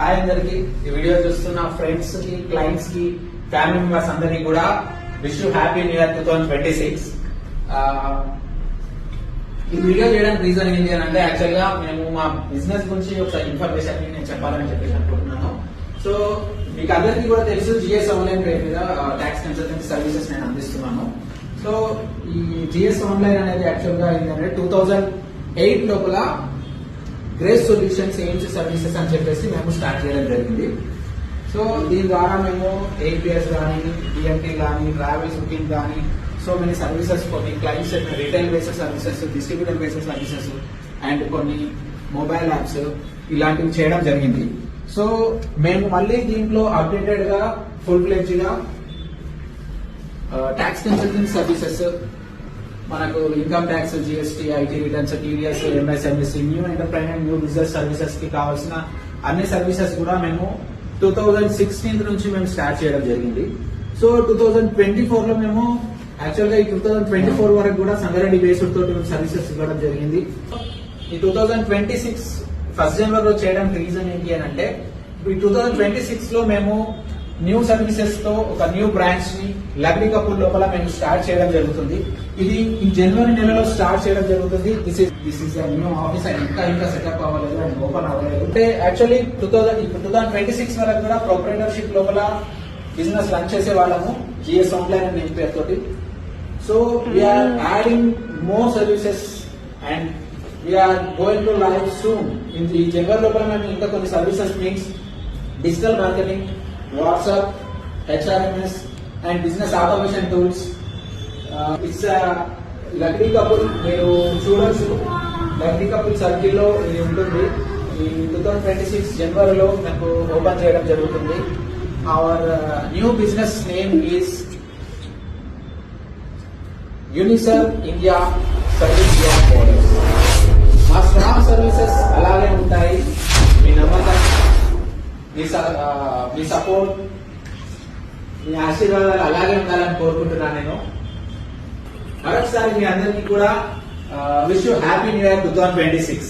Hi అందరికి, ఈ video చూస్తున్న ఫ్రెండ్స్ కి, క్లయింట్స్ కి, ఫ్యామిలీ మెంబర్స్ అందరికి కూడా wish you happy new year 2026. ఈ వీడియో చేయడానికి రీజన్ ఏంటి అని అంటే, యాక్చువల్ గా మేము మా బిజినెస్ గురించి ఒక ఇన్ఫర్మేషన్ నేను చెప్పాలని చెప్పేసి అనుకుంటున్నాను. సో మీకు అందరికీ కూడా తెలుసు, జిఎస్ ఆన్లైన్ పేరు మీద ట్యాక్స్ కన్సల్టెన్సీ సర్వీసెస్ నేను అందిస్తున్నాను. సో ఈ జిఎస్ ఆన్లైన్ అనేది యాక్చువల్ గా ఏంటంటే 2008 లోపల గ్రేస్ సొల్యూషన్స్ ఎయిమ్స్ సర్వీసెస్ అని చెప్పేసి మేము స్టార్ట్ చేయడం జరిగింది. సో దీని ద్వారా మేము ఏపీఎస్ కానీ, డిఎంటీ కానీ, ట్రావెల్స్ బుకింగ్ కానీ, సో మెనీ సర్వీసెస్, కొన్ని clients retail based services, distributor based services and కొన్ని మొబైల్ యాప్స్ ఇలాంటివి చేయడం జరిగింది. సో మేము మళ్ళీ దీంట్లో అప్డేటెడ్ గా ఫుల్ ఫ్లెడ్జ్ గా ట్యాక్స్ కన్సల్టెన్సీ సర్వీసెస్, మనకు income tax, GST, IT returns, TDS, MSMSC, new entrepreneur, new business services కి కావాల్సిన అన్ని సర్వీసెస్ కూడా మేము 2016 నుంచి మేము స్టార్ట్ చేయడం జరిగింది. సో 2024 లో మేము యాక్చువల్ గా ఈ 2024 వరకు కూడా సంగారెడ్డి బేస్డ్ తోటి సర్వీసెస్ ఇవ్వడం జరిగింది. ఈ 2026 ఫస్ట్ జనవరిలో చేయడానికి రీజన్ ఏంటి అని అంటే, ఈ 2026 లో మేము న్యూ సర్వీసెస్ తో ఒక న్యూ బ్రాంచ్ ని లగ్డీ కపూర్ లోపల మేము స్టార్ట్ చేయడం జరుగుతుంది. ఇది ఈ జనవరి నెలలో స్టార్ట్ చేయడం జరుగుతుంది. This is new office and ఇంకా సెటప్ అవ్వలేదు అండ్ ఓపెన్ అవ్వలేదు. అంటే యాక్చువల్లీ 2026 వరకు కూడా ప్రొప్రైటర్షిప్ లోపల బిజినెస్ రన్ చేసే వాళ్ళము జిఎస్ ఆన్లైన్ అనే పేరుతోటి. So we're adding more services and we're going to live soon. ఈ జనవరి లోపల మేము ఇంకా కొన్ని services means digital marketing, WhatsApp, HRMS and business automation tools. It's లగ్డీ కపుల్, మీరు చూడొచ్చు లగ్డీ కపుల్ సర్కిల్ లో ఇది ఉంటుంది. ఈ 2026 జనవరిలో మనకు ఓపెన్ చేయడం జరుగుతుంది. Our new business name is Unisar India service beyond borders. మా స్ట్రాంగ్ సర్వీసెస్ అలాగే ఉంటాయి. మీ నమ్మకం, మీ సపోర్ట్, మీ ఆశీర్వాదాలు అలాగే ఉండాలని కోరుకుంటున్నాను నేను. మరొకసారి మీ అందరికీ కూడా wish you happy new year 2026.